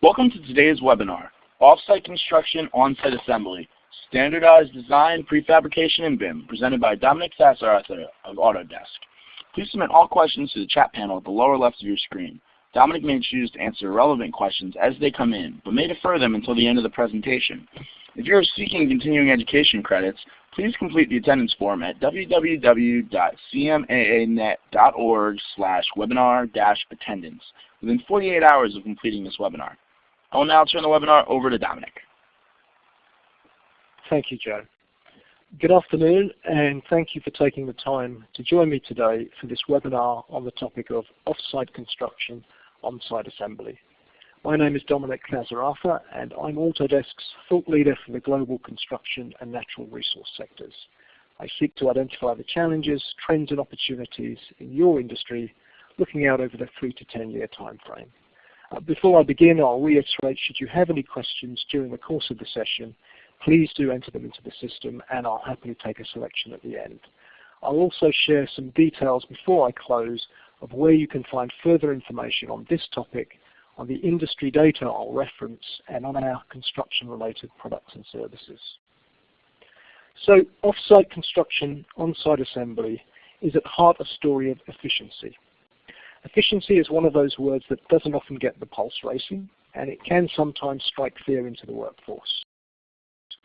Welcome to today's webinar, Offsite Construction, Onsite Assembly, Standardized Design, Prefabrication, and BIM, presented by Dominic Sassarthur of Autodesk. Please submit all questions to the chat panel at the lower left of your screen. Dominic may choose to answer relevant questions as they come in, but may defer them until the end of the presentation. If you are seeking continuing education credits, please complete the attendance form at www.cmaanet.org/webinar-attendance within 48 hours of completing this webinar. I will now turn the webinar over to Dominic. Thank you, Joe. Good afternoon, and thank you for taking the time to join me today for this webinar on the topic of Offsite Construction, On-Site Assembly. My name is Dominic Sassarthur, and I'm Autodesk's thought leader for the global construction and natural resource sectors. I seek to identify the challenges, trends, and opportunities in your industry, looking out over the 3 to 10 year time frame. Before I begin, I'll reiterate, should you have any questions during the course of the session, please do enter them into the system, and I'll happily take a selection at the end. I'll also share some details before I close of where you can find further information on this topic, on the industry data I'll reference, and on our construction-related products and services. So, off-site construction, on-site assembly is at heart a story of efficiency. Efficiency is one of those words that doesn't often get the pulse racing, and it can sometimes strike fear into the workforce,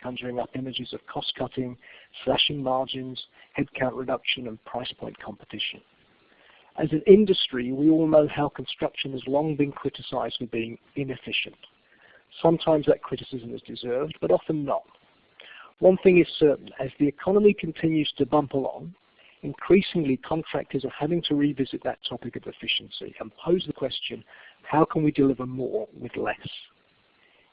conjuring up images of cost-cutting, slashing margins, headcount reduction, and price point competition. As an industry, we all know how construction has long been criticized for being inefficient. Sometimes that criticism is deserved, but often not. One thing is certain, as the economy continues to bump along, increasingly contractors are having to revisit that topic of efficiency and pose the question, how can we deliver more with less?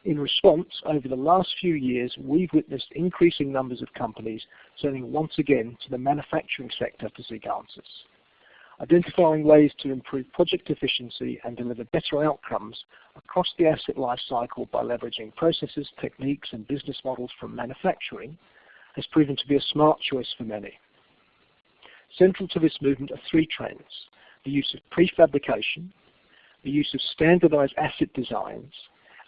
In response, over the last few years, we've witnessed increasing numbers of companies turning once again to the manufacturing sector to seek answers, identifying ways to improve project efficiency and deliver better outcomes across the asset life cycle by leveraging processes, techniques, and business models from manufacturing has proven to be a smart choice for many. Central to this movement are three trends: the use of prefabrication, the use of standardized asset designs,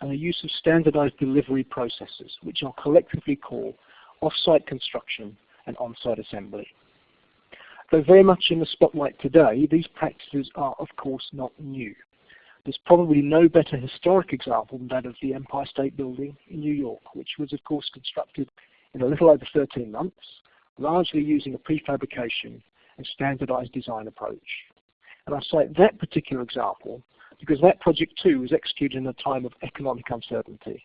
and the use of standardized delivery processes, which I'll collectively call off-site construction and on-site assembly. Though very much in the spotlight today, these practices are of course not new. There's probably no better historic example than that of the Empire State Building in New York, which was of course constructed in a little over 13 months, largely using a prefabrication and standardized design approach. And I cite that particular example because that project too was executed in a time of economic uncertainty.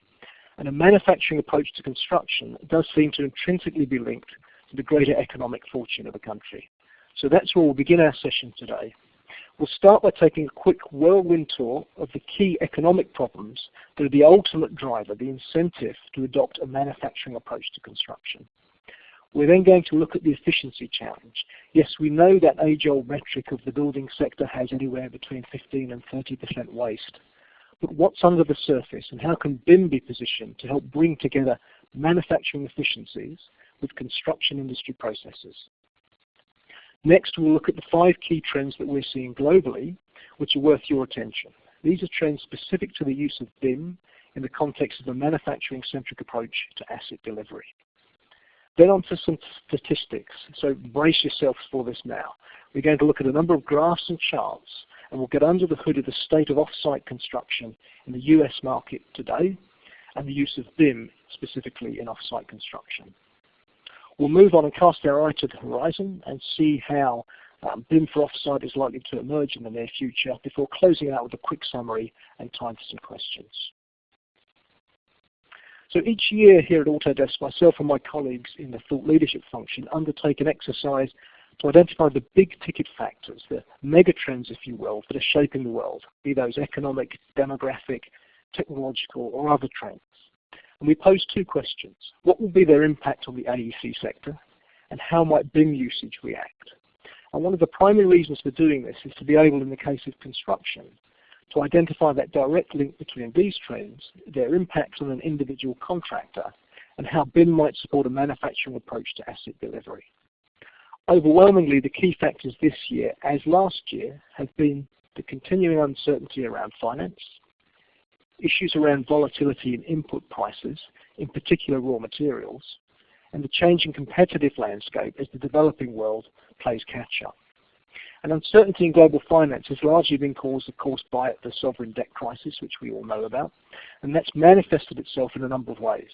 And a manufacturing approach to construction does seem to intrinsically be linked to the greater economic fortune of a country. So that's where we'll begin our session today. We'll start by taking a quick whirlwind tour of the key economic problems that are the ultimate driver, the incentive to adopt a manufacturing approach to construction. We're then going to look at the efficiency challenge. Yes, we know that age-old metric of the building sector has anywhere between 15 and 30% waste. But what's under the surface, and how can BIM be positioned to help bring together manufacturing efficiencies with construction industry processes? Next, we'll look at the 5 key trends that we're seeing globally, which are worth your attention. These are trends specific to the use of BIM in the context of a manufacturing-centric approach to asset delivery. Then on to some statistics, so brace yourselves for this now. We're going to look at a number of graphs and charts, and we'll get under the hood of the state of off-site construction in the US market today, and the use of BIM specifically in off-site construction. We'll move on and cast our eye to the horizon and see how BIM for off-site is likely to emerge in the near future before closing out with a quick summary and time for some questions. So each year here at Autodesk, myself and my colleagues in the thought leadership function undertake an exercise to identify the big ticket factors, the mega trends, if you will, that are shaping the world, be those economic, demographic, technological, or other trends. And we pose 2 questions. What will be their impact on the AEC sector, and how might BIM usage react? And one of the primary reasons for doing this is to be able, in the case of construction, to identify that direct link between these trends, their impacts on an individual contractor, and how BIM might support a manufacturing approach to asset delivery. Overwhelmingly, the key factors this year, as last year, have been the continuing uncertainty around finance, issues around volatility in input prices, in particular raw materials, and the changing competitive landscape as the developing world plays catch-up. And uncertainty in global finance has largely been caused, of course, by the sovereign debt crisis, which we all know about, and that's manifested itself in a number of ways.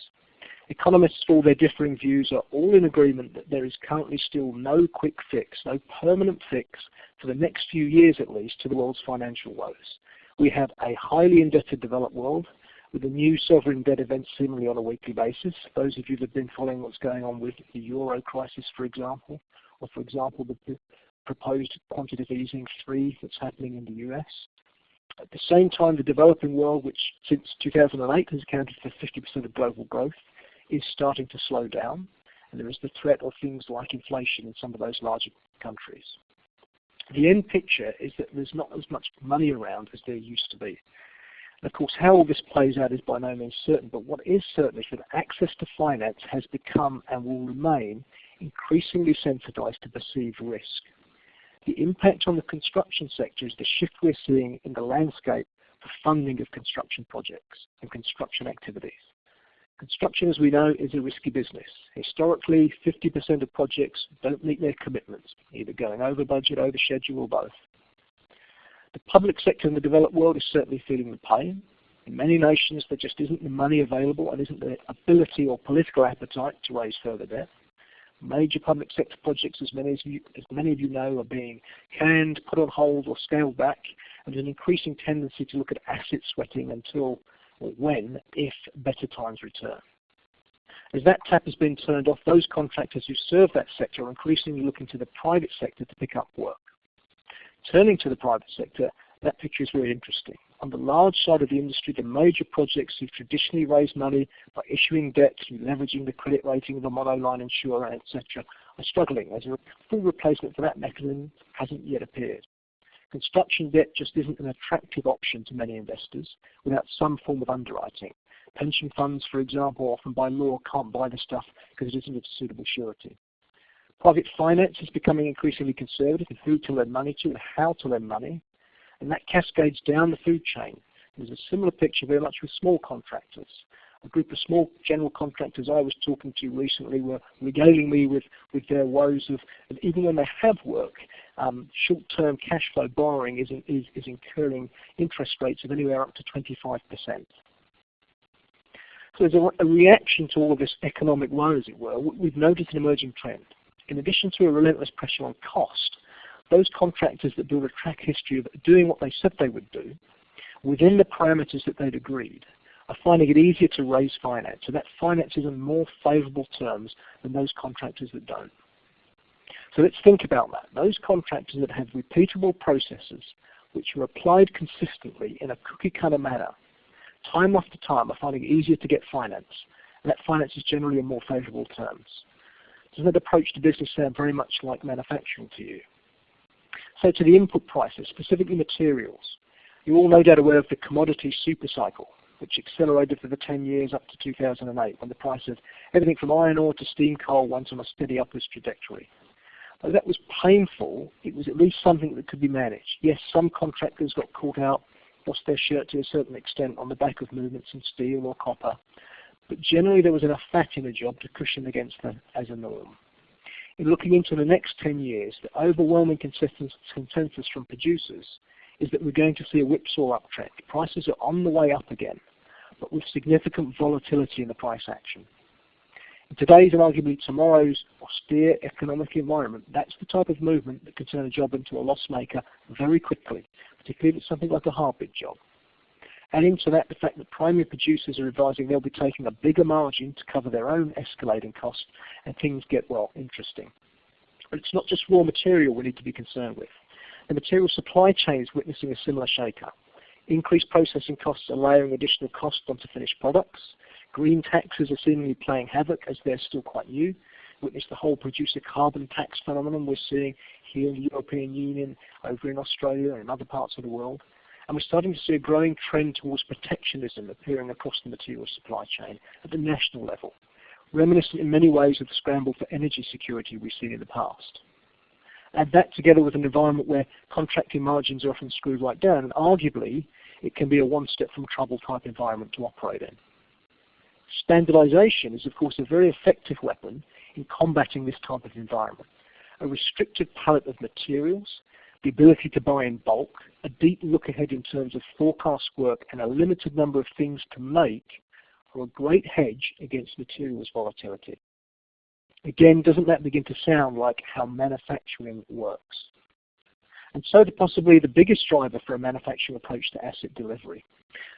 Economists, for all their differing views, are all in agreement that there is currently still no quick fix, no permanent fix for the next few years at least to the world's financial woes. We have a highly indebted developed world with a new sovereign debt event seemingly on a weekly basis. Those of you that have been following what's going on with the euro crisis, for example, or for example the proposed quantitative easing 3 that's happening in the US. At the same time, the developing world, which since 2008 has accounted for 50% of global growth, is starting to slow down, and there is the threat of things like inflation in some of those larger countries. The end picture is that there's not as much money around as there used to be. And of course, how all this plays out is by no means certain, but what is certain is that access to finance has become and will remain increasingly sensitized to perceived risk. The impact on the construction sector is the shift we're seeing in the landscape for funding of construction projects and construction activities. Construction, as we know, is a risky business. Historically, 50% of projects don't meet their commitments, either going over budget, over schedule, or both. The public sector in the developed world is certainly feeling the pain. In many nations, there just isn't the money available and isn't the ability or political appetite to raise further debt. Major public sector projects, as many of you know, are being canned, put on hold, or scaled back, and there's an increasing tendency to look at asset sweating until or when, if better times return. As that tap has been turned off, those contractors who serve that sector are increasingly looking to the private sector to pick up work. Turning to the private sector, that picture is very interesting. On the large side of the industry, the major projects who've traditionally raised money by issuing debt through leveraging the credit rating of a monoline insurer, etc., are struggling, as a full replacement for that mechanism hasn't yet appeared. Construction debt just isn't an attractive option to many investors without some form of underwriting. Pension funds, for example, often by law can't buy the stuff because it isn't a suitable surety. Private finance is becoming increasingly conservative in who to lend money to and how to lend money, and that cascades down the food chain. There's a similar picture very much with small contractors. A group of small general contractors I was talking to recently were regaling me with their woes of even when they have work, short-term cash flow borrowing is incurring interest rates of anywhere up to 25%. So there's a reaction to all of this economic woe, as it were. We've noticed an emerging trend. In addition to a relentless pressure on cost, those contractors that build a track history of doing what they said they would do within the parameters that they'd agreed are finding it easier to raise finance, and that finance is on more favorable terms than those contractors that don't. So let's think about that. Those contractors that have repeatable processes which are applied consistently in a cookie-cutter manner, time after time, are finding it easier to get finance, and that finance is generally on more favorable terms. Does that approach to business sound very much like manufacturing to you? So to the input prices, specifically materials. You're all no doubt aware of the commodity supercycle, which accelerated for the 10 years up to 2008, when the price of everything from iron ore to steam coal went on a steady upwards trajectory. Though that was painful, it was at least something that could be managed. Yes, some contractors got caught out, lost their shirt to a certain extent on the back of movements in steel or copper, but generally there was enough fat in the job to cushion against them as a norm. In looking into the next 10 years, the overwhelming consensus from producers is that we're going to see a whipsaw uptrend. Prices are on the way up again, but with significant volatility in the price action. In today's and arguably tomorrow's austere economic environment, that's the type of movement that can turn a job into a loss maker very quickly, particularly if it's something like a hard bid job. Add into that the fact that primary producers are advising they'll be taking a bigger margin to cover their own escalating costs, and things get, well, interesting. But it's not just raw material we need to be concerned with. The material supply chain is witnessing a similar shake-up. Increased processing costs are layering additional costs onto finished products. Green taxes are seemingly playing havoc as they're still quite new. Witness the whole producer carbon tax phenomenon we're seeing here in the European Union, over in Australia and in other parts of the world. And we're starting to see a growing trend towards protectionism appearing across the material supply chain at the national level, reminiscent in many ways of the scramble for energy security we've seen in the past. Add that together with an environment where contracting margins are often screwed right down, and arguably it can be a one-step-from-trouble type environment to operate in. Standardization is, of course, a very effective weapon in combating this type of environment. A restricted palette of materials, the ability to buy in bulk, a deep look ahead in terms of forecast work, and a limited number of things to make are a great hedge against materials volatility. Again, doesn't that begin to sound like how manufacturing works? And so to possibly the biggest driver for a manufacturing approach to asset delivery.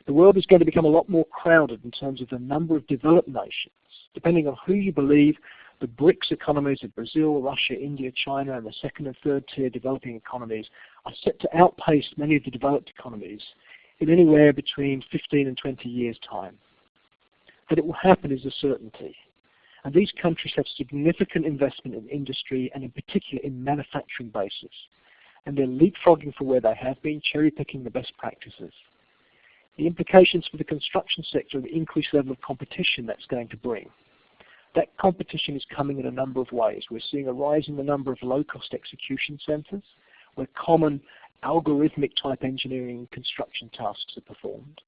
The world is going to become a lot more crowded in terms of the number of developed nations. Depending on who you believe, the BRICS economies of Brazil, Russia, India, China, and the second and third tier developing economies are set to outpace many of the developed economies in anywhere between 15 and 20 years' time. That it will happen is a certainty. And these countries have significant investment in industry and in particular in manufacturing bases. And they're leapfrogging for where they have been, cherry-picking the best practices. The implications for the construction sector are the increased level of competition that's going to bring. That competition is coming in a number of ways. We're seeing a rise in the number of low-cost execution centers, where common algorithmic type engineering and construction tasks are performed.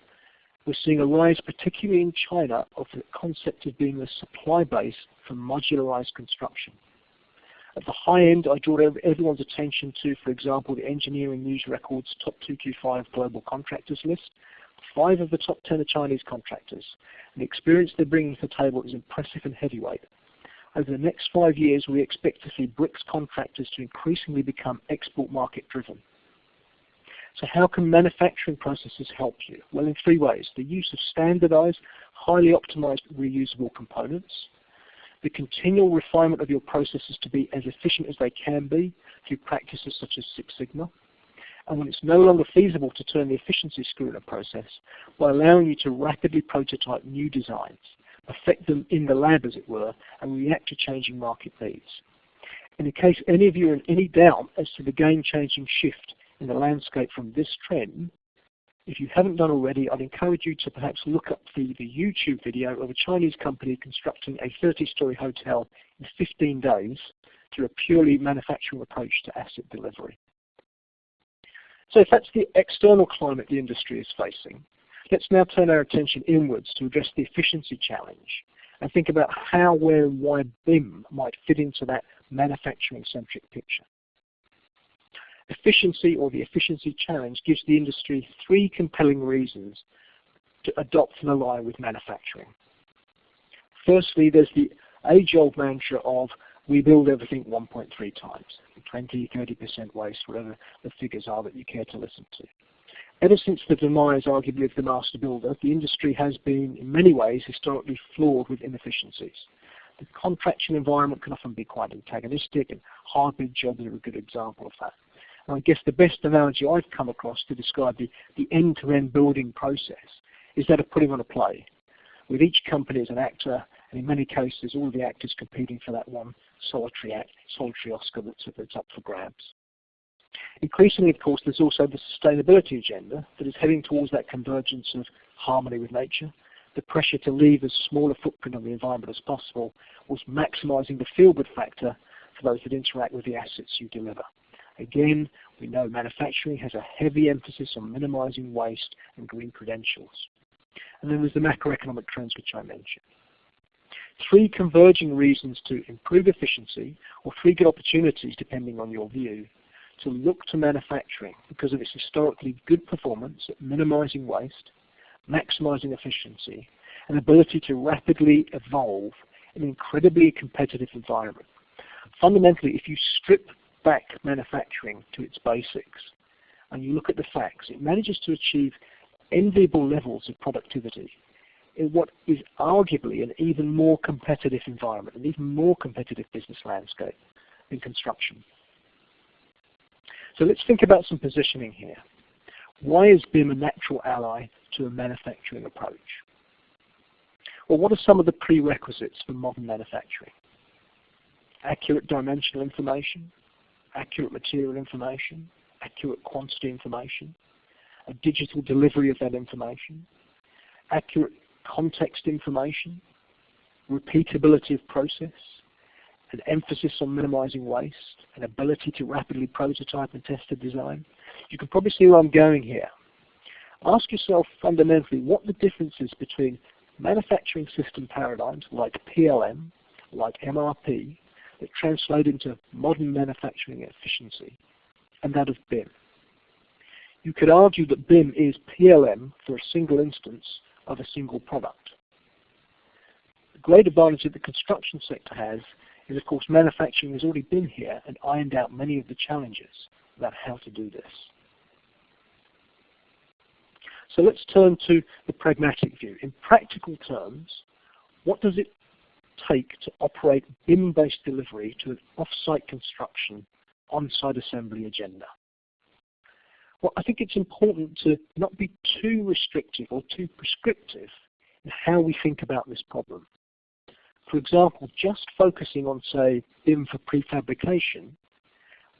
We're seeing a rise, particularly in China, of the concept of being the supply base for modularized construction. At the high end, I draw everyone's attention to, for example, the Engineering News Record's Top 225 Global Contractors list. 5 of the top 10 are Chinese contractors. And the experience they're bringing to the table is impressive and heavyweight. Over the next 5 years, we expect to see BRICS contractors to increasingly become export market driven. So how can manufacturing processes help you? Well, in 3 ways. The use of standardized, highly optimized, reusable components. The continual refinement of your processes to be as efficient as they can be through practices such as Six Sigma. And when it's no longer feasible to turn the efficiency screw in a process, by allowing you to rapidly prototype new designs, perfect them in the lab as it were, and react to changing market needs. And in case any of you are in any doubt as to the game-changing shift in the landscape from this trend, if you haven't done already, I'd encourage you to perhaps look up the YouTube video of a Chinese company constructing a 30-story hotel in 15 days through a purely manufacturing approach to asset delivery. So if that's the external climate the industry is facing, let's now turn our attention inwards to address the efficiency challenge and think about how, where, and why BIM might fit into that manufacturing-centric picture. Efficiency, or the efficiency challenge, gives the industry 3 compelling reasons to adopt and align with manufacturing. Firstly, there's the age-old mantra of we build everything 1.3 times, 20, 30% waste, whatever the figures are that you care to listen to. Ever since the demise, arguably, of the master builder, the industry has been, in many ways, historically flawed with inefficiencies. The contractual environment can often be quite antagonistic, and hard-bid jobs are a good example of that. And I guess the best analogy I've come across to describe the end-to-end building process is that of putting on a play, with each company as an actor, and in many cases all the actors competing for that one solitary Oscar that's up for grabs. Increasingly, of course, there's also the sustainability agenda that is heading towards that convergence of harmony with nature, the pressure to leave as small a footprint on the environment as possible, whilst maximising the feel-good factor for those that interact with the assets you deliver. Again, we know manufacturing has a heavy emphasis on minimising waste and green credentials. And then there's the macroeconomic trends which I mentioned. 3 converging reasons to improve efficiency, or 3 good opportunities, depending on your view, to look to manufacturing because of its historically good performance at minimising waste, maximising efficiency, and ability to rapidly evolve in an incredibly competitive environment. Fundamentally, if you strip back manufacturing to its basics and you look at the facts, it manages to achieve enviable levels of productivity in what is arguably an even more competitive environment, an even more competitive business landscape than construction. So let's think about some positioning here. Why is BIM a natural ally to a manufacturing approach? Well, what are some of the prerequisites for modern manufacturing? Accurate dimensional information, accurate material information, accurate quantity information, a digital delivery of that information, accurate context information, repeatability of process, an emphasis on minimizing waste, an ability to rapidly prototype and test a design. You can probably see where I'm going here. Ask yourself fundamentally what the difference is between manufacturing system paradigms like PLM, like MRP, that translate into modern manufacturing efficiency, and that of BIM. You could argue that BIM is PLM for a single instance of a single product. The great advantage that the construction sector has is, of course, manufacturing has already been here and ironed out many of the challenges about how to do this. So let's turn to the pragmatic view. In practical terms, what does it take to operate BIM-based delivery to an off-site construction, on-site assembly agenda? Well, I think it's important to not be too restrictive or too prescriptive in how we think about this problem. For example, just focusing on, say, BIM for prefabrication,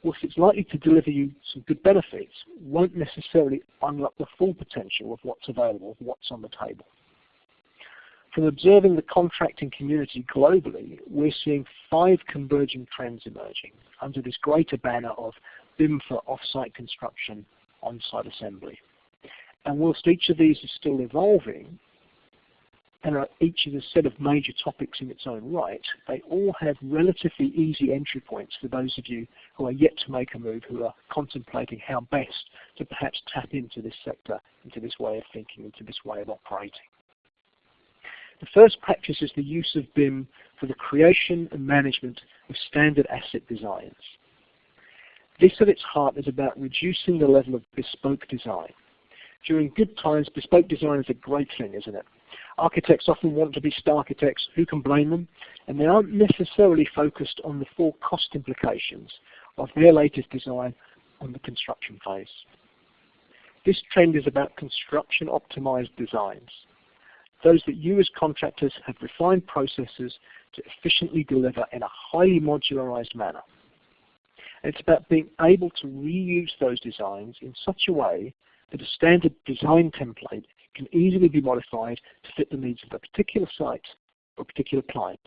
whilst it's likely to deliver you some good benefits, won't necessarily unlock the full potential of what's available, what's on the table. From observing the contracting community globally, we're seeing 5 converging trends emerging under this greater banner of BIM for off-site construction, on-site assembly. And whilst each of these is still evolving, and each is a set of major topics in its own right, they all have relatively easy entry points for those of you who are yet to make a move, who are contemplating how best to perhaps tap into this sector, into this way of thinking, into this way of operating. The first practice is the use of BIM for the creation and management of standard asset designs. This at its heart is about reducing the level of bespoke design. During good times, bespoke design is a great thing, isn't it? Architects often want to be star architects. Who can blame them? And they aren't necessarily focused on the full cost implications of their latest design on the construction phase. This trend is about construction optimized designs, those that you as contractors have refined processes to efficiently deliver in a highly modularized manner. And it's about being able to reuse those designs in such a way that a standard design template can easily be modified to fit the needs of a particular site or a particular client.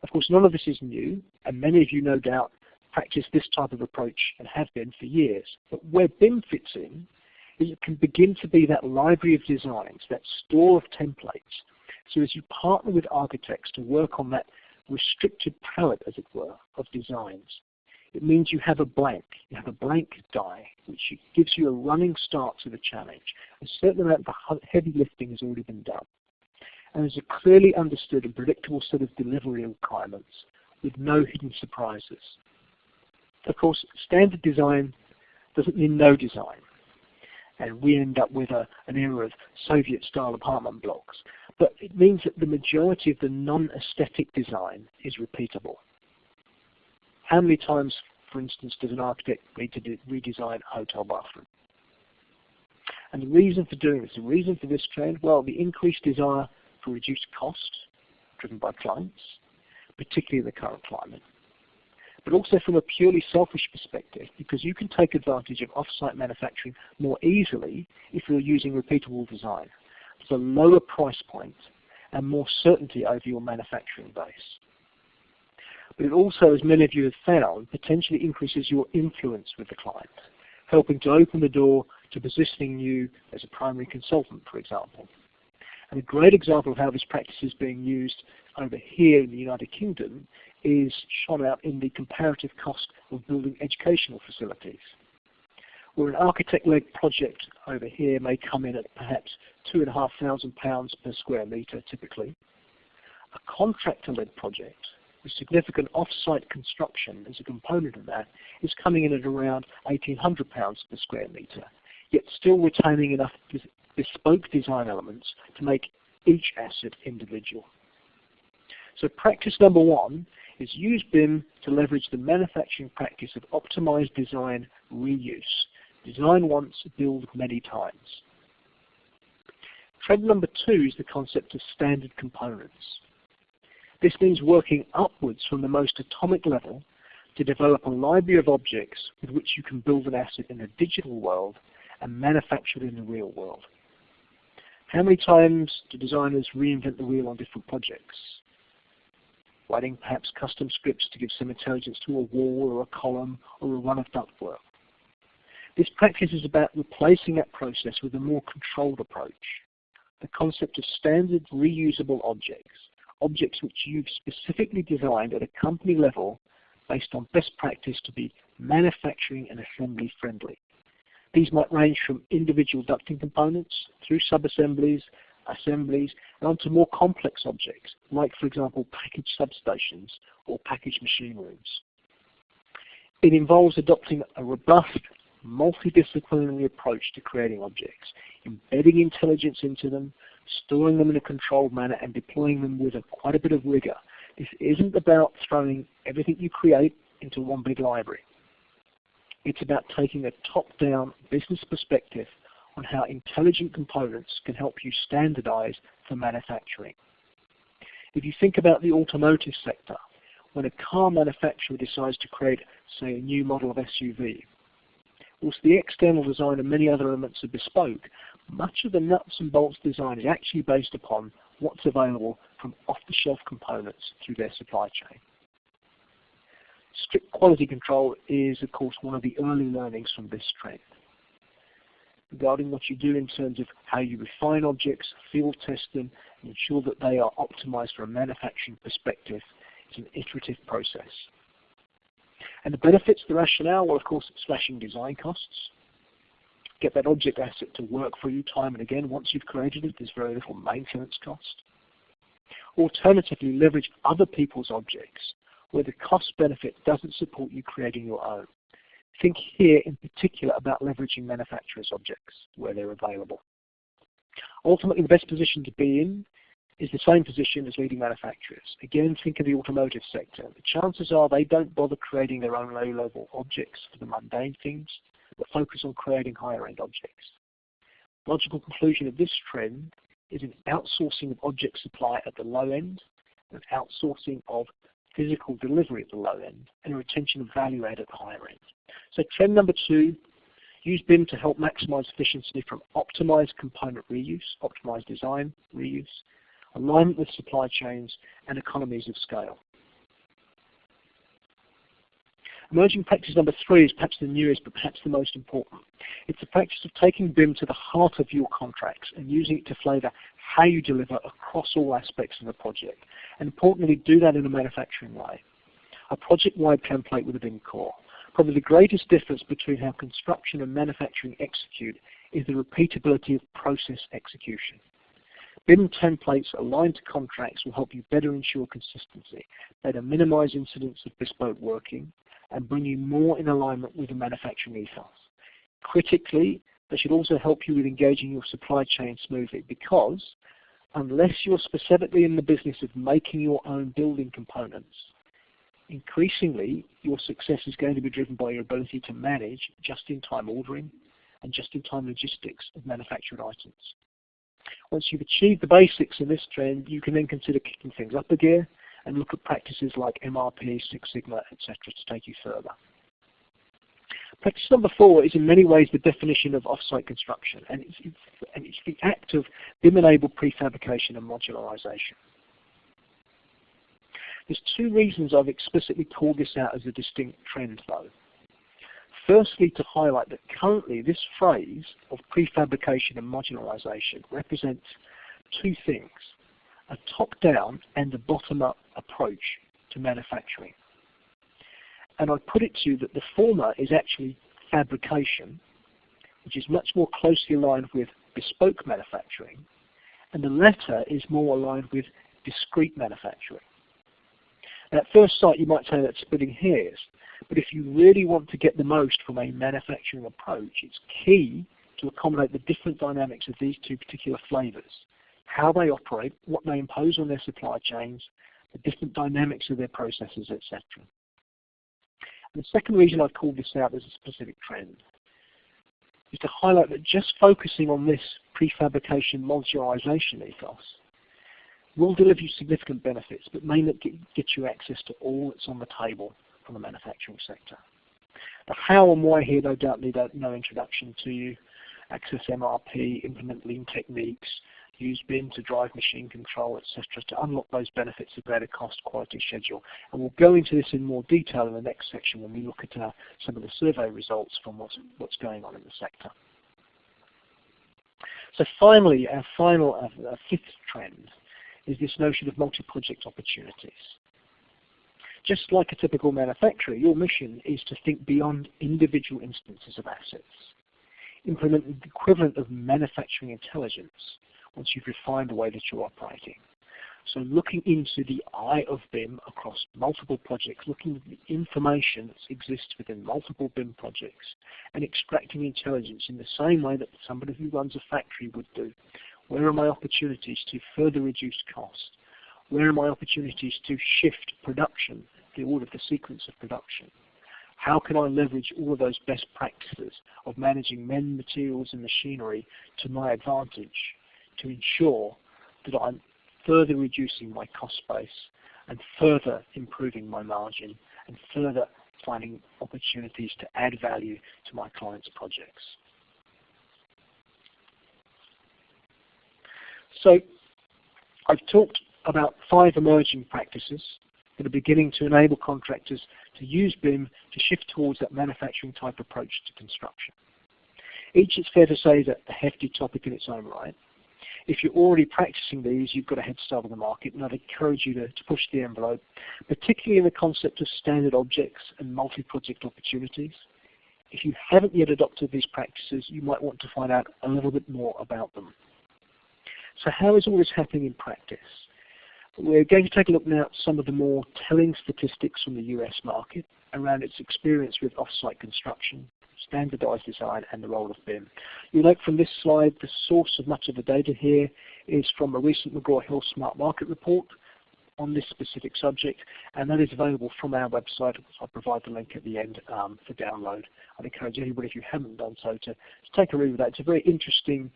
Of course, none of this is new, and many of you no doubt practice this type of approach and have been for years. But where BIM fits in is it can begin to be that library of designs, that store of templates. So as you partner with architects to work on that restricted palette, as it were, of designs, it means you have a blank die, which gives you a running start to the challenge. A certain amount of heavy lifting has already been done. And there's a clearly understood and predictable set of delivery requirements with no hidden surprises. Of course, standard design doesn't mean no design. And we end up with an era of Soviet-style apartment blocks. But it means that the majority of the non-aesthetic design is repeatable. How many times, for instance, does an architect need to redesign a hotel bathroom? And the reason for doing this, the reason for this trend, well, the increased desire for reduced cost driven by clients, particularly in the current climate. But also from a purely selfish perspective, because you can take advantage of off-site manufacturing more easily if you're using repeatable design. It's a lower price point and more certainty over your manufacturing base. But it also, as many of you have found, potentially increases your influence with the client, helping to open the door to positioning you as a primary consultant, for example. And a great example of how this practice is being used over here in the United Kingdom is shown out in the comparative cost of building educational facilities, where an architect-led project over here may come in at perhaps £2,500 per square metre typically. A contractor-led project with significant off-site construction as a component of that is coming in at around £1,800 per square metre, yet still retaining enough bespoke design elements to make each asset individual. So practice number 1 is use BIM to leverage the manufacturing practice of optimized design reuse. Design once, build many times. Trend number 2 is the concept of standard components. This means working upwards from the most atomic level to develop a library of objects with which you can build an asset in a digital world and manufacture it in the real world. How many times do designers reinvent the wheel on different projects? Writing perhaps custom scripts to give some intelligence to a wall or a column or a run of ductwork. This practice is about replacing that process with a more controlled approach. The concept of standard reusable objects, objects which you've specifically designed at a company level based on best practice to be manufacturing and assembly friendly. These might range from individual ducting components through sub-assemblies, assemblies, and onto more complex objects, like, for example, packaged substations or packaged machine rooms. It involves adopting a robust, multidisciplinary approach to creating objects, embedding intelligence into them, storing them in a controlled manner, and deploying them with quite a bit of rigor. This isn't about throwing everything you create into one big library. It's about taking a top-down business perspective on how intelligent components can help you standardize for manufacturing. If you think about the automotive sector, when a car manufacturer decides to create, say, a new model of SUV, whilst the external design and many other elements are bespoke, much of the nuts and bolts design is actually based upon what's available from off-the-shelf components through their supply chain. Strict quality control is, of course, one of the early learnings from this trend. Regarding what you do in terms of how you refine objects, field test them, and ensure that they are optimized from a manufacturing perspective, it's an iterative process. And the benefits, the rationale, well, of course, slashing design costs. Get that object asset to work for you time and again. Once you've created it, there's very little maintenance cost. Alternatively, leverage other people's objects where the cost benefit doesn't support you creating your own. Think here in particular about leveraging manufacturers' objects where they're available. Ultimately, the best position to be in is the same position as leading manufacturers. Again, think of the automotive sector. The chances are they don't bother creating their own low-level objects for the mundane things, but focus on creating higher-end objects. Logical conclusion of this trend is an outsourcing of object supply at the low end, an outsourcing of physical delivery at the low end, and a retention of value add at the higher end. So trend number 2, use BIM to help maximize efficiency from optimized component reuse, optimized design reuse, alignment with supply chains, and economies of scale. Emerging practice number 3 is perhaps the newest, but perhaps the most important. It's the practice of taking BIM to the heart of your contracts and using it to flavor how you deliver across all aspects of the project. And importantly, do that in a manufacturing way. A project-wide template with a BIM core. Probably the greatest difference between how construction and manufacturing execute is the repeatability of process execution. BIM templates aligned to contracts will help you better ensure consistency, better minimize incidents of bespoke working, and bring you more in alignment with the manufacturing ethos. Critically, they should also help you with engaging your supply chain smoothly, because unless you're specifically in the business of making your own building components, increasingly your success is going to be driven by your ability to manage just-in-time ordering and just-in-time logistics of manufactured items. Once you've achieved the basics in this trend, you can then consider kicking things up a gear and look at practices like MRP, Six Sigma, etc. to take you further. Practice number 4 is in many ways the definition of offsite construction, and it's the act of BIM-enabled prefabrication and modularization. There's 2 reasons I've explicitly called this out as a distinct trend, though. Firstly, to highlight that currently this phrase of prefabrication and modularization represents 2 things: a top-down and a bottom-up approach to manufacturing. And I put it to you that the former is actually fabrication, which is much more closely aligned with bespoke manufacturing, and the latter is more aligned with discrete manufacturing. At first sight, you might say that's splitting hairs, but if you really want to get the most from a manufacturing approach, it's key to accommodate the different dynamics of these 2 particular flavors, how they operate, what they impose on their supply chains, the different dynamics of their processes, etc. And the second reason I've called this out as a specific trend is to highlight that just focusing on this prefabrication modularization ethos will deliver you significant benefits, but may not get you access to all that's on the table from the manufacturing sector. The how and why here no doubt need no introduction to you. Access MRP, implement lean techniques, use BIM to drive machine control, etc., to unlock those benefits of better cost, quality, schedule. And we'll go into this in more detail in the next section when we look at some of the survey results from what's going on in the sector. So finally, our fifth trend is this notion of multi-project opportunities. Just like a typical manufacturer, your mission is to think beyond individual instances of assets. Implement the equivalent of manufacturing intelligence once you've refined the way that you're operating. So looking into the eye of BIM across multiple projects, looking at the information that exists within multiple BIM projects and extracting intelligence in the same way that somebody who runs a factory would do. Where are my opportunities to further reduce cost? Where are my opportunities to shift production, the order of the sequence of production? How can I leverage all of those best practices of managing men, materials, and machinery to my advantage to ensure that I'm further reducing my cost base and further improving my margin and further finding opportunities to add value to my clients' projects? So I've talked about 5 emerging practices that are beginning to enable contractors to use BIM to shift towards that manufacturing type approach to construction. Each, it's fair to say, is a hefty topic in its own right. If you're already practicing these, you've got a head start on the market, and I'd encourage you to push the envelope, particularly in the concept of standard objects and multi-project opportunities. If you haven't yet adopted these practices, you might want to find out a little bit more about them. So how is all this happening in practice? We're going to take a look now at some of the more telling statistics from the US market around its experience with off-site construction, standardized design, and the role of BIM. You'll note from this slide the source of much of the data here is from a recent McGraw-Hill Smart Market report on this specific subject, and that is available from our website. I'll provide the link at the end for download. I'd encourage anybody, if you haven't done so, to take a read of that. It's a very interesting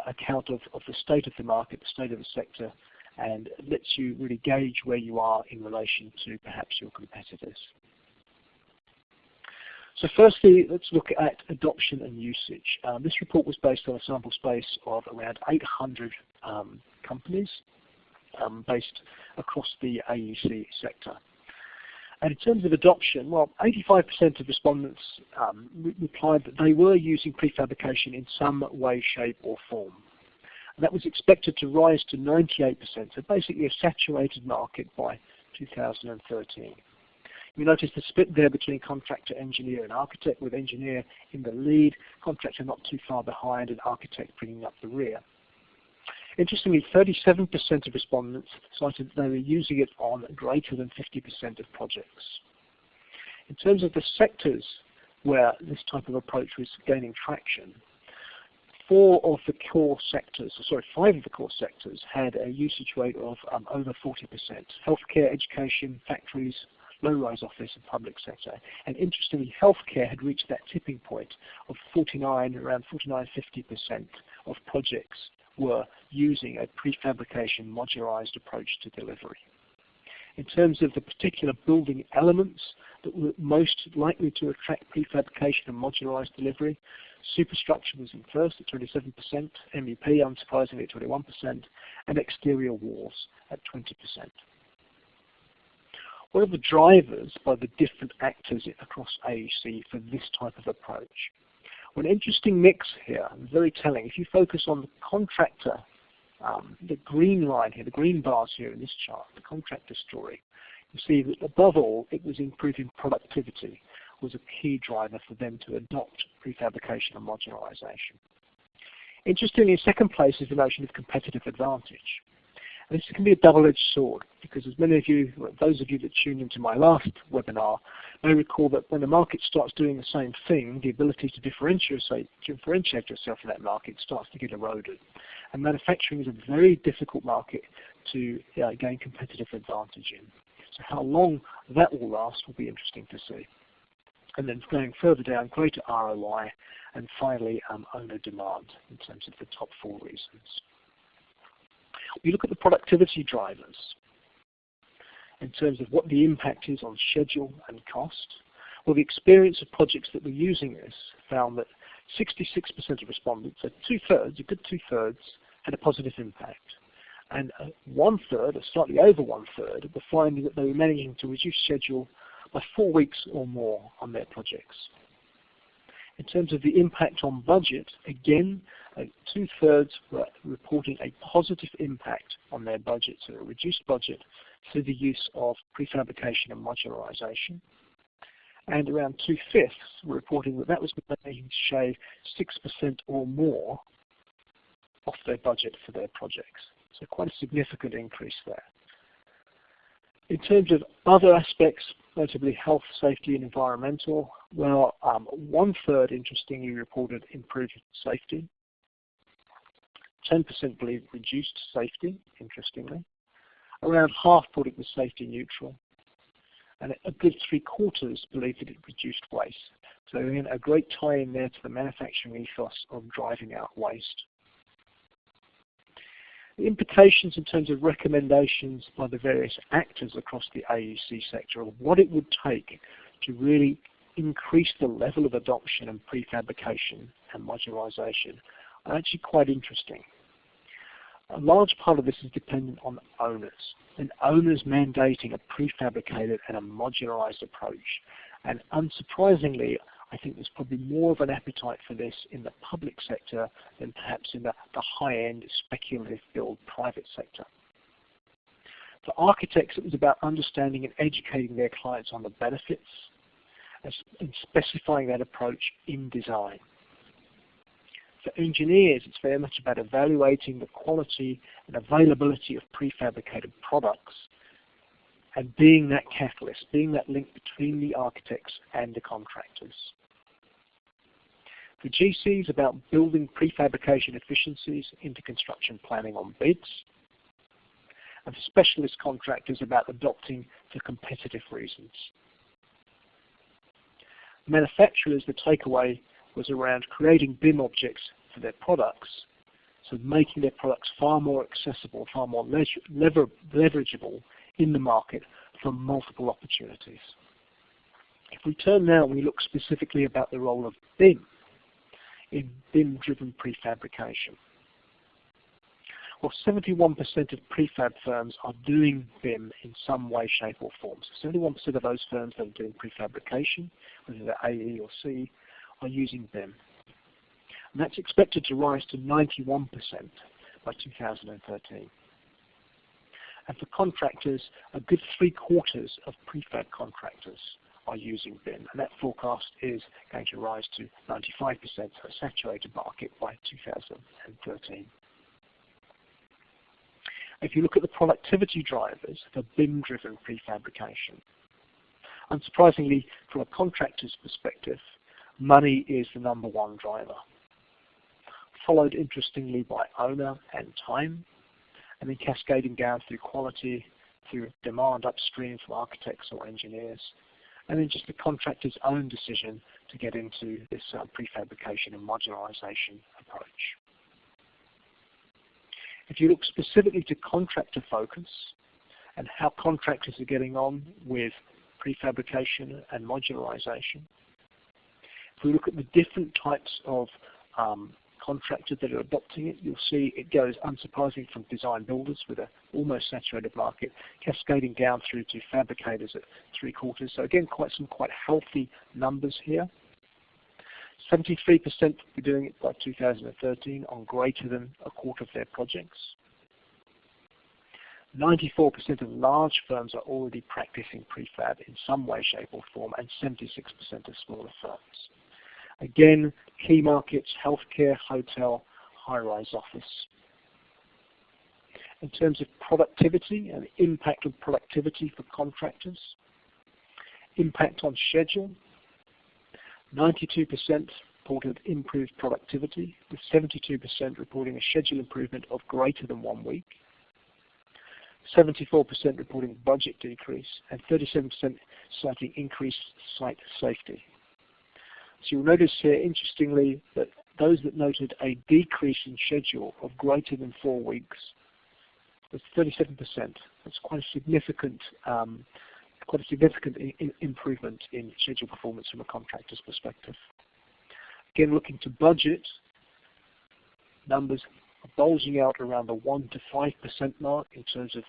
account of the state of the market, the state of the sector, and lets you really gauge where you are in relation to perhaps your competitors. So firstly, let's look at adoption and usage. This report was based on a sample space of around 800 companies based across the AEC sector. And in terms of adoption, well, 85% of respondents replied that they were using prefabrication in some way, shape, or form. And that was expected to rise to 98%, so basically a saturated market by 2013. You notice the split there between contractor, engineer, and architect, with engineer in the lead, contractor not too far behind, and architect bringing up the rear. Interestingly, 37% of respondents cited that they were using it on greater than 50% of projects. In terms of the sectors where this type of approach was gaining traction, 5 of the core sectors had a usage rate of over 40%. Healthcare, education, factories, low-rise office, and public sector. And interestingly, healthcare had reached that tipping point of around 49–50% of projects were using a prefabrication modularized approach to delivery. In terms of the particular building elements that were most likely to attract prefabrication and modularized delivery, superstructure was in first at 27%, MEP unsurprisingly at 21%, and exterior walls at 20%. What are the drivers by the different actors across AEC for this type of approach? Well, an interesting mix here, very telling. If you focus on the contractor, the green line here, the green bars here in this chart, the contractor story, you see that above all, it was improving productivity was a key driver for them to adopt prefabrication and modularization. Interestingly, in second place is the notion of competitive advantage. And this can be a double-edged sword, because as many of you, those of you that tuned into my last webinar, may recall that when the market starts doing the same thing, the ability to differentiate yourself in that market starts to get eroded. And manufacturing is a very difficult market to gain competitive advantage in. So how long that will last will be interesting to see. And then going further down, greater ROI, and finally owner demand in terms of the top 4 reasons. We look at the productivity drivers in terms of what the impact is on schedule and cost. Well, the experience of projects that were using this found that 66% of respondents, so 2/3, a good 2/3, had a positive impact. And one-third, or slightly over one-third, were finding that they were managing to reduce schedule by 4 weeks or more on their projects. In terms of the impact on budget, again, 2/3 were reporting a positive impact on their budget, so a reduced budget through the use of prefabrication and modularization. And around 2/5 were reporting that that was managing to shave 6% or more off their budget for their projects. So quite a significant increase there. In terms of other aspects, notably health, safety, and environmental, well, 1/3 interestingly reported improved safety. 10% believe reduced safety, interestingly. Around half thought it was safety neutral. And a good 3/4 believed that it reduced waste. So again, a great tie-in there to the manufacturing ethos of driving out waste. The implications in terms of recommendations by the various actors across the AEC sector of what it would take to really increase the level of adoption and prefabrication and modularization are actually quite interesting. A large part of this is dependent on owners, and owners mandating a prefabricated and a modularized approach. And unsurprisingly, I think there's probably more of an appetite for this in the public sector than perhaps in the high-end speculative build private sector. For architects, it was about understanding and educating their clients on the benefits and specifying that approach in design. For engineers, it's very much about evaluating the quality and availability of prefabricated products and being that catalyst, being that link between the architects and the contractors. For GCs, about building prefabrication efficiencies into construction planning on bids. And for specialist contractors, about adopting for competitive reasons. Manufacturers, the takeaway was around creating BIM objects for their products, so making their products far more accessible, far more leverageable in the market from multiple opportunities. If we turn now and we look specifically about the role of BIM in BIM-driven prefabrication. Well, 71% of prefab firms are doing BIM in some way, shape or form. So 71% of those firms that are doing prefabrication, whether they're AE or C, are using BIM. And that's expected to rise to 91% by 2013. And for contractors, a good 3/4 of prefab contractors are using BIM, and that forecast is going to rise to 95%, so a saturated market by 2013. If you look at the productivity drivers for BIM-driven prefabrication, unsurprisingly, from a contractor's perspective, money is the #1 driver, followed interestingly by owner and time, and then cascading down through quality, through demand upstream from architects or engineers, and then just the contractor's own decision to get into this prefabrication and modularization approach. If you look specifically to contractor focus and how contractors are getting on with prefabrication and modularization, if we look at the different types of contractors that are adopting it, you'll see it goes unsurprisingly from design builders with an almost saturated market, cascading down through to fabricators at 3/4. So again, some quite healthy numbers here. 73% will be doing it by 2013 on greater than 1/4 of their projects. 94% of large firms are already practicing prefab in some way, shape or form, and 76% of smaller firms. Again, key markets, healthcare, hotel, high-rise office. In terms of productivity and the impact of productivity for contractors, impact on schedule, 92% reported improved productivity, with 72% reporting a schedule improvement of greater than 1 week, 74% reporting budget decrease, and 37% slightly increased site safety. So you'll notice here, interestingly, that those that noted a decrease in schedule of greater than 4 weeks was 37%. That's quite a significant improvement in schedule performance from a contractor's perspective. Again, looking to budget, numbers bulging out around the 1 to 5% mark in terms of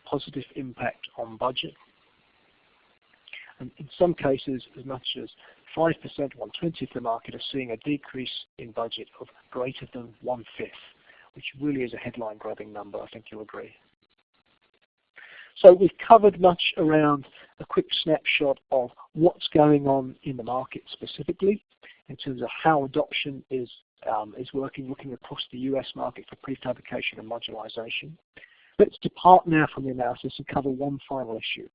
positive impact on budget. And in some cases, as much as 5%, 1/20 of the market are seeing a decrease in budget of greater than 1/5, which really is a headline-grabbing number, I think you'll agree. So we've covered much around a quick snapshot of what's going on in the market specifically, in terms of how adoption is working, looking across the US market for prefabrication and modularization. Let's depart now from the analysis and cover one final issue.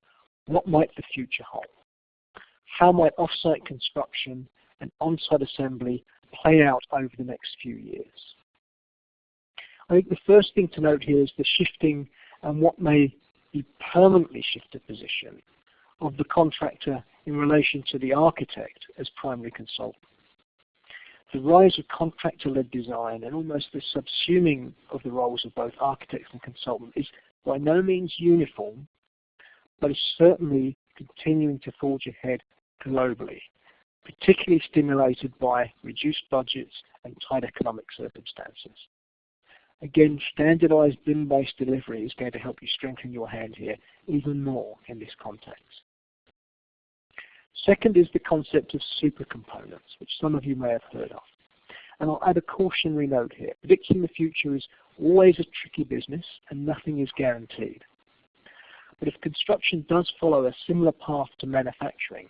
What might the future hold? How might off-site construction and on-site assembly play out over the next few years? I think the first thing to note here is the shifting and what may be permanently shifted position of the contractor in relation to the architect as primary consultant. The rise of contractor-led design and almost the subsuming of the roles of both architects and consultant is by no means uniform, but is certainly continuing to forge ahead globally, particularly stimulated by reduced budgets and tight economic circumstances. Again, standardized BIM-based delivery is going to help you strengthen your hand here even more in this context. Second is the concept of super components, which some of you may have heard of. And I'll add a cautionary note here. Predicting the future is always a tricky business and nothing is guaranteed. But if construction does follow a similar path to manufacturing,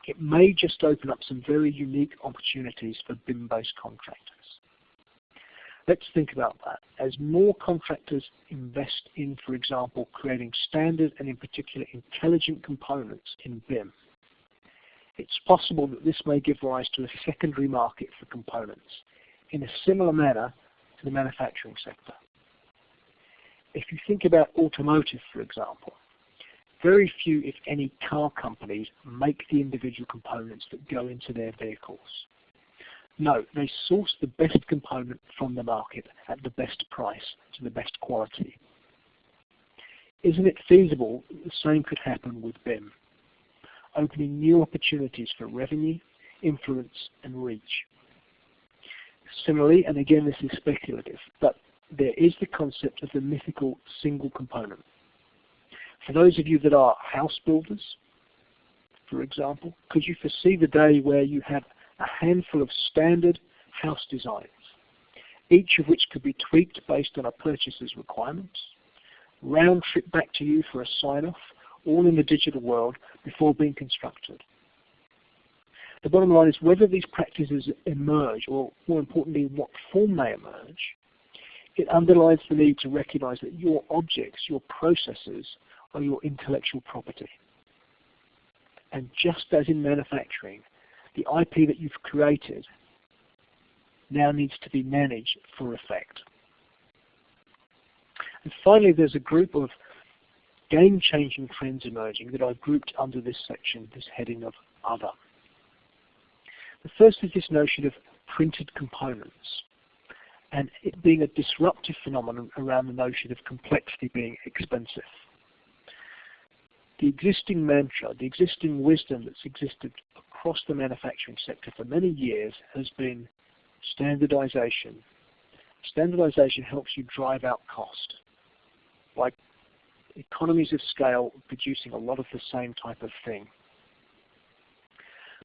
it may just open up some very unique opportunities for BIM-based contractors. Let's think about that. As more contractors invest in, for example, creating standard and in particular intelligent components in BIM, it's possible that this may give rise to a secondary market for components in a similar manner to the manufacturing sector. If you think about automotive, for example, very few, if any, car companies make the individual components that go into their vehicles. No, they source the best component from the market at the best price to the best quality. Isn't it feasible that the same could happen with BIM, opening new opportunities for revenue, influence, and reach? Similarly, and again this is speculative, but there is the concept of the mythical single component. For those of you that are house builders, for example, could you foresee the day where you have a handful of standard house designs, each of which could be tweaked based on a purchaser's requirements, round trip back to you for a sign-off, all in the digital world before being constructed? The bottom line is whether these practices emerge, or more importantly, what form they emerge, it underlines the need to recognize that your objects, your processes, are your intellectual property. And just as in manufacturing, the IP that you've created now needs to be managed for effect. And finally, there's a group of game-changing trends emerging that I've grouped under this section, this heading of Other. The first is this notion of printed components, and it being a disruptive phenomenon around the notion of complexity being expensive. The existing mantra, the existing wisdom that's existed across the manufacturing sector for many years has been standardization. Standardization helps you drive out cost, like economies of scale producing a lot of the same type of thing.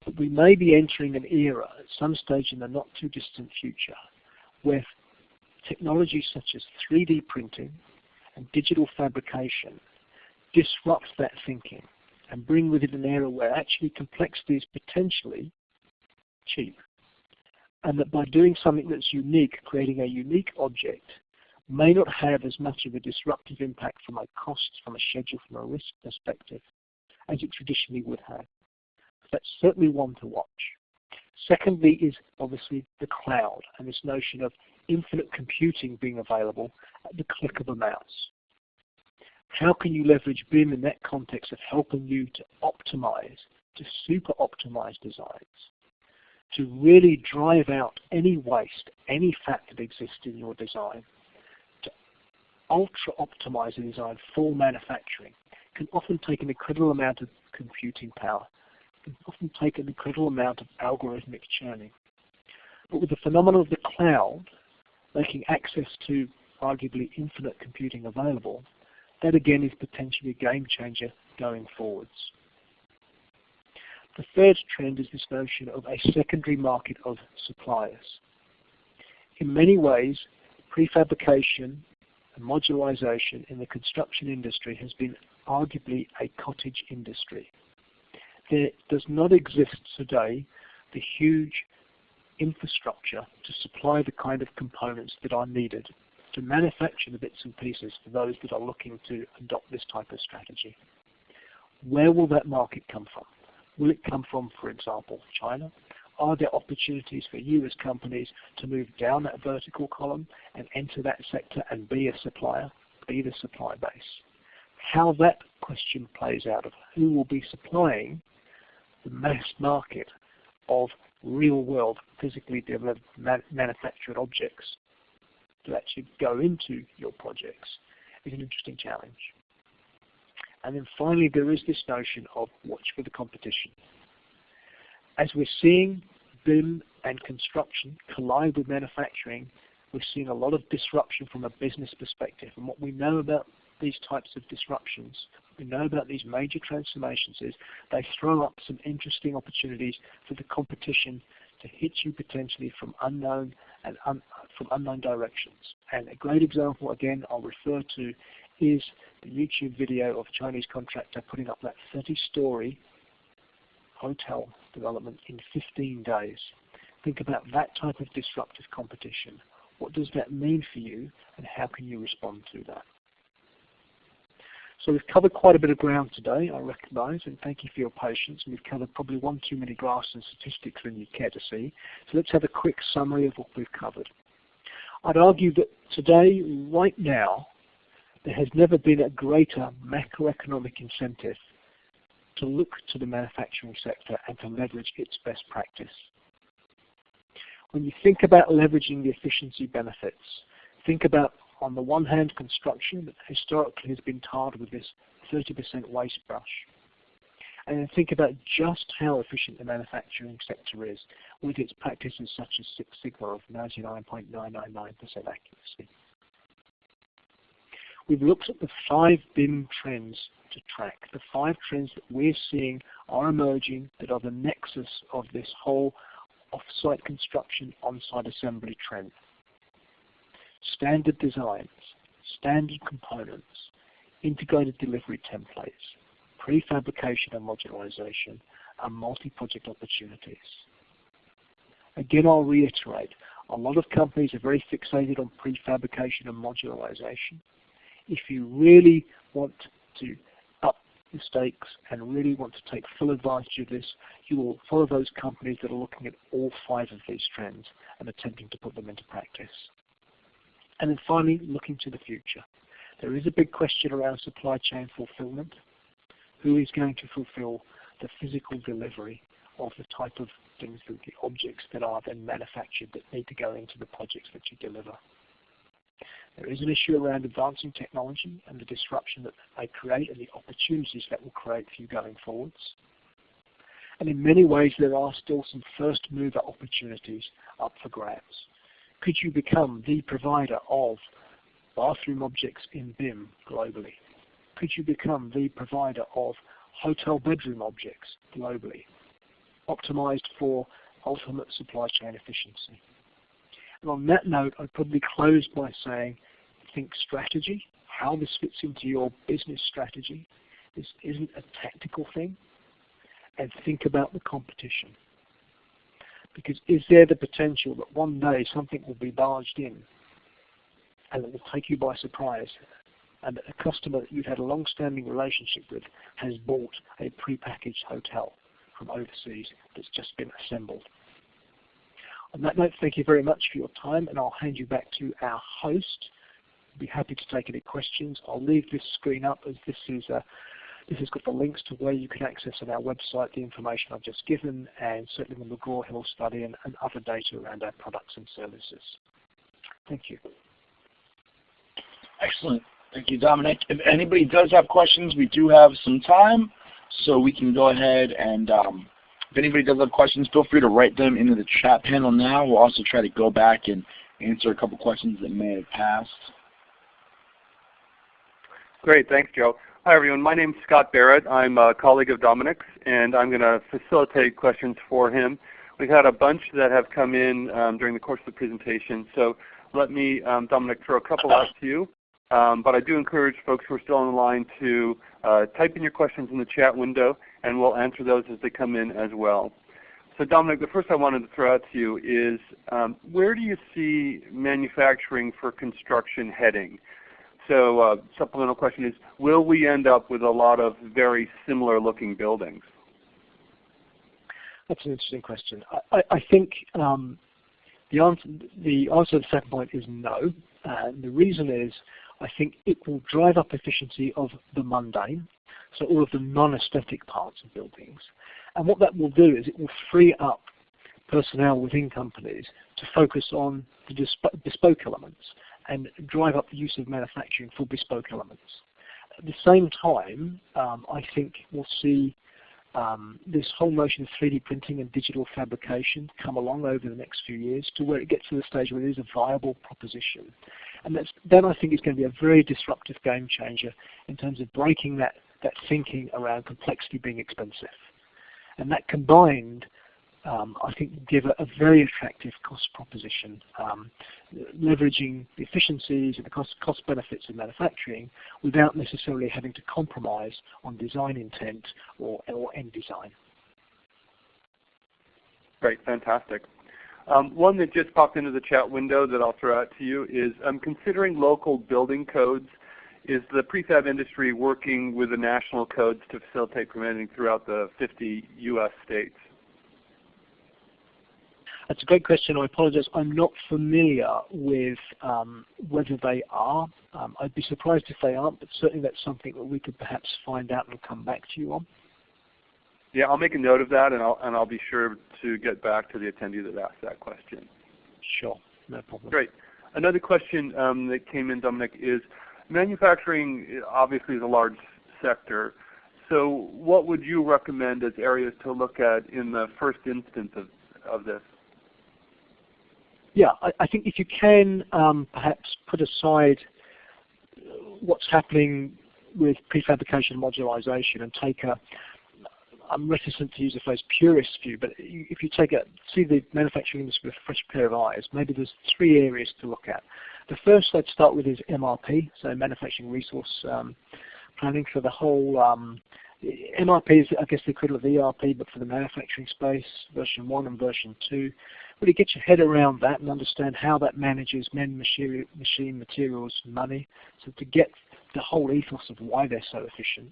But we may be entering an era at some stage in the not too distant future where technologies such as 3D printing and digital fabrication disrupt that thinking and bring with it an era where actually complexity is potentially cheap. And that by doing something that's unique, creating a unique object, may not have as much of a disruptive impact from a cost, from a schedule, from a risk perspective, as it traditionally would have. That's certainly one to watch. Secondly is obviously the cloud and this notion of infinite computing being available at the click of a mouse. How can you leverage BIM in that context of helping you to optimize, to super optimize designs, to really drive out any waste, any fat that exists in your design, to ultra optimize a design for manufacturing? Can often take an incredible amount of computing power, can often take an incredible amount of algorithmic churning. But with the phenomenon of the cloud, making access to arguably infinite computing available, that again is potentially a game changer going forwards. The third trend is this notion of a secondary market of suppliers. In many ways, prefabrication and modularization in the construction industry has been arguably a cottage industry. There does not exist today the huge infrastructure to supply the kind of components that are needed to manufacture the bits and pieces for those that are looking to adopt this type of strategy. Where will that market come from? Will it come from, for example, China? Are there opportunities for you as companies to move down that vertical column and enter that sector and be a supplier, be the supply base? How that question plays out of who will be supplying the mass market of real-world, physically developed, manufactured objects to actually go into your projects is an interesting challenge. And then finally, there is this notion of watch for the competition. As we're seeing BIM and construction collide with manufacturing, we're seeing a lot of disruption from a business perspective. And what we know about these types of disruptions, we know about these major transformations, is they throw up some interesting opportunities for the competition to hit you potentially from unknown and from unknown directions. And a great example, again, I'll refer to is the YouTube video of a Chinese contractor putting up that 30-story hotel development in 15 days. Think about that type of disruptive competition. What does that mean for you, and how can you respond to that? So we've covered quite a bit of ground today, I recognise, and thank you for your patience. We've covered probably one too many graphs and statistics than you'd care to see. So let's have a quick summary of what we've covered. I'd argue that today, right now, there has never been a greater macroeconomic incentive to look to the manufacturing sector and to leverage its best practice. When you think about leveraging the efficiency benefits, think about, on the one hand, construction that historically has been tarred with this 30% waste brush. And then think about just how efficient the manufacturing sector is with its practices such as Six Sigma of 99.999% accuracy. We've looked at the 5 BIM trends to track, the 5 trends that we're seeing are emerging that are the nexus of this whole off-site construction, on-site assembly trend. Standard designs, standard components, integrated delivery templates, prefabrication and modularization, and multi-project opportunities. Again, I'll reiterate, a lot of companies are very fixated on prefabrication and modularization. If you really want to up the stakes and really want to take full advantage of this, you will follow those companies that are looking at all 5 of these trends and attempting to put them into practice. And then finally, looking to the future. There is a big question around supply chain fulfillment. Who is going to fulfill the physical delivery of the type of things, the objects that are then manufactured that need to go into the projects that you deliver? There is an issue around advancing technology and the disruption that they create and the opportunities that will create for you going forwards. And in many ways, there are still some first mover opportunities up for grabs. Could you become the provider of bathroom objects in BIM globally? Could you become the provider of hotel bedroom objects globally, optimized for ultimate supply chain efficiency? And on that note, I'd probably close by saying, think strategy, how this fits into your business strategy. This isn't a tactical thing. And think about the competition. Because is there the potential that one day something will be barged in and it will take you by surprise, and that a customer that you've had a long-standing relationship with has bought a prepackaged hotel from overseas that's just been assembled? On that note, thank you very much for your time, and I'll hand you back to our host. I'll be happy to take any questions. I'll leave this screen up as this has got the links to where you can access on our website the information I've just given, and certainly the McGraw-Hill study and other data around our products and services. Thank you. Excellent. Thank you, Dominic. If anybody does have questions, we do have some time, so we can go ahead and if anybody does have questions, feel free to write them into the chat panel now. We'll also try to go back and answer a couple questions that may have passed. Great, thanks, Joe. Hi, everyone. My name is Scott Barrett. I'm a colleague of Dominic's, and I'm going to facilitate questions for him. We've had a bunch that have come in during the course of the presentation, so let me, Dominic, throw a couple out to you. But I do encourage folks who are still on the line to type in your questions in the chat window, and we'll answer those as they come in as well. So Dominic, the first I wanted to throw out to you is, where do you see manufacturing for construction heading? So supplemental question is, will we end up with a lot of very similar looking buildings? That's an interesting question. I think the answer to the second point is no. And the reason is, I think it will drive up efficiency of the mundane, so all of the non-aesthetic parts of buildings. And what that will do is it will free up personnel within companies to focus on the bespoke elements and drive up the use of manufacturing for bespoke elements. At the same time, I think we'll see this whole notion of 3D printing and digital fabrication come along over the next few years to where it gets to the stage where it is a viable proposition. And then I think it's going to be a very disruptive game changer in terms of breaking that thinking around complexity being expensive. And that combined, I think, will give a very attractive cost proposition, leveraging the efficiencies and the cost benefits of manufacturing without necessarily having to compromise on design intent or end design. Great, fantastic. One that just popped into the chat window that I'll throw out to you is, considering local building codes, is the prefab industry working with the national codes to facilitate permitting throughout the 50 U.S. states? That's a great question. I apologize. I'm not familiar with whether they are. I'd be surprised if they aren't, but certainly that's something that we could perhaps find out and come back to you on. Yeah, I'll make a note of that, and I'll be sure to get back to the attendee that asked that question. Sure, no problem. Great. Another question that came in, Dominic, is manufacturing obviously is a large sector. So what would you recommend as areas to look at in the first instance of this? Yeah, I think if you can perhaps put aside what's happening with prefabrication and modularization and take I'm reticent to use the phrase purist view, but if you see the manufacturing industry with a fresh pair of eyes, maybe there's 3 areas to look at. The first I'd start with is MRP, so manufacturing resource planning for the whole. MRP is, I guess, the equivalent of ERP, but for the manufacturing space, version 1 and version 2. Really get your head around that and understand how that manages men, machine, materials, money, so to get the whole ethos of why they're so efficient.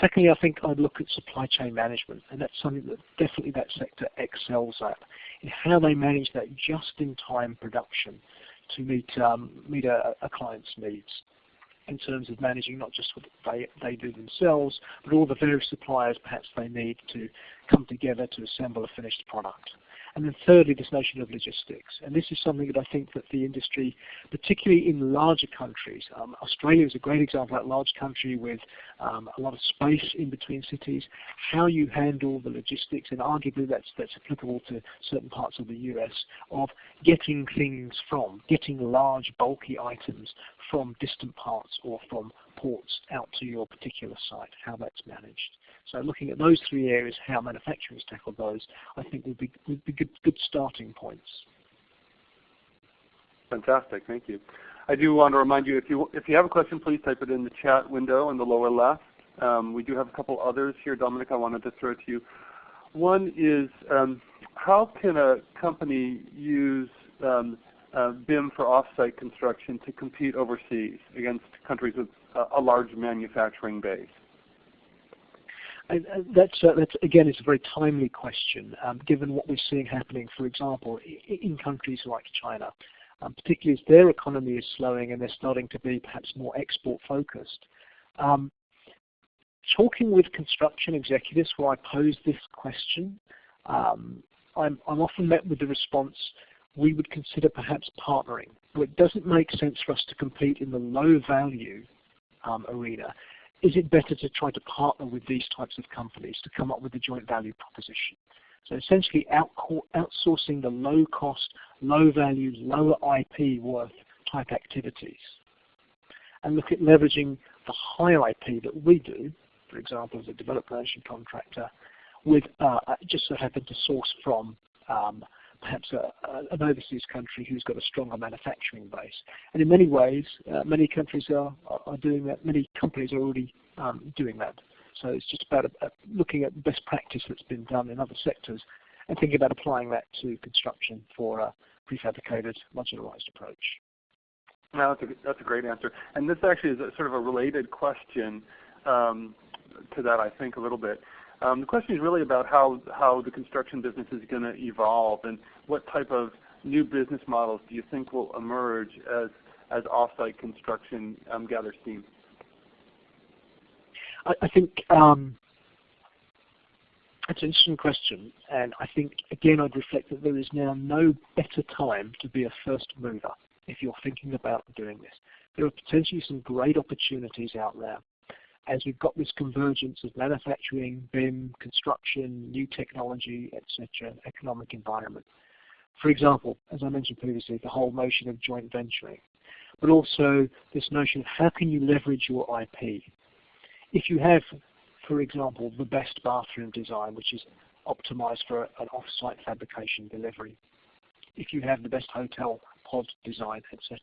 Secondly, I think I'd look at supply chain management, and that's something that definitely that sector excels at, in how they manage that just-in-time production to meet a client's needs, in terms of managing not just what they do themselves, but all the various suppliers perhaps they need to come together to assemble a finished product. And then thirdly, this notion of logistics. And this is something that I think that the industry, particularly in larger countries, Australia is a great example of that large country with a lot of space in between cities, how you handle the logistics, and arguably that's applicable to certain parts of the US, of getting large bulky items from distant parts or from ports out to your particular site, how that's managed. So looking at those 3 areas, how manufacturing has tackled those, I think would be good starting points. Fantastic, thank you. I do want to remind you, if you have a question, please type it in the chat window in the lower left. We do have a couple others here, Dominic, I wanted to throw to you. One is, how can a company use BIM for offsite construction to compete overseas against countries with a large manufacturing base? That's again, it's a very timely question, given what we're seeing happening, for example, in countries like China, particularly as their economy is slowing and they're starting to be perhaps more export focused. Talking with construction executives where I pose this question, I'm often met with the response, we would consider perhaps partnering. But it doesn't make sense for us to compete in the low value arena. Is it better to try to partner with these types of companies to come up with a joint value proposition? So essentially outsourcing the low cost, low value, lower IP worth type activities. And look at leveraging the high IP that we do, for example, as a development contractor, with just so happen to source from perhaps an overseas country who's got a stronger manufacturing base. And in many ways, many countries are doing that. Many companies are already doing that. So it's just about looking at best practice that's been done in other sectors and thinking about applying that to construction for a prefabricated, modularized approach. No, that's a great answer. And this actually is sort of a related question to that, I think, a little bit. The question is really about how the construction business is going to evolve and what type of new business models do you think will emerge as off-site construction gathers steam? I think it's an interesting question, and I think, again, I'd reflect that there is now no better time to be a first mover if you're thinking about doing this. There are potentially some great opportunities out there as we've got this convergence of manufacturing, BIM, construction, new technology, etc., economic environment. For example, as I mentioned previously, the whole notion of joint venturing, but also this notion of how can you leverage your IP. If you have, for example, the best bathroom design, which is optimized for an off-site fabrication delivery, if you have the best hotel pod design, etc.,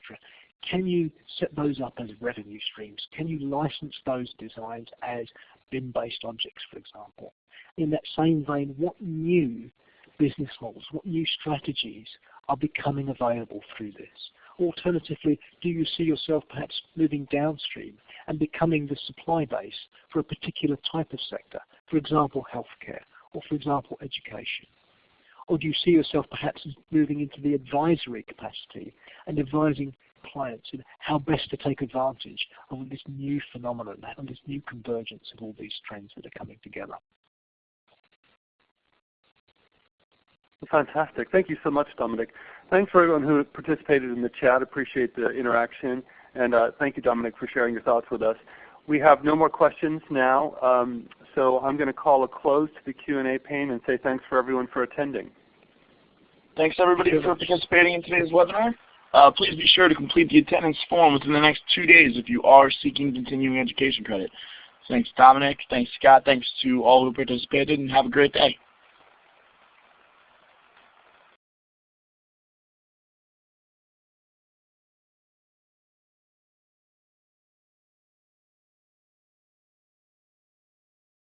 can you set those up as revenue streams? Can you license those designs as BIM-based objects, for example? In that same vein, what new business models, what new strategies are becoming available through this? Alternatively, do you see yourself perhaps moving downstream and becoming the supply base for a particular type of sector, for example, healthcare, or for example, education? Or do you see yourself perhaps moving into the advisory capacity and advising clients in how best to take advantage of this new phenomenon and this new convergence of all these trends that are coming together? Fantastic. Thank you so much, Dominic. Thanks for everyone who participated in the chat. Appreciate the interaction. And thank you, Dominic, for sharing your thoughts with us. We have no more questions now, so I'm going to call a close to the Q&A pane and say thanks for everyone for attending. Thanks, everybody, for participating in today's webinar. Please be sure to complete the attendance form within the next 2 days if you are seeking continuing education credit. Thanks, Dominic. Thanks, Scott. Thanks to all who participated, and have a great day.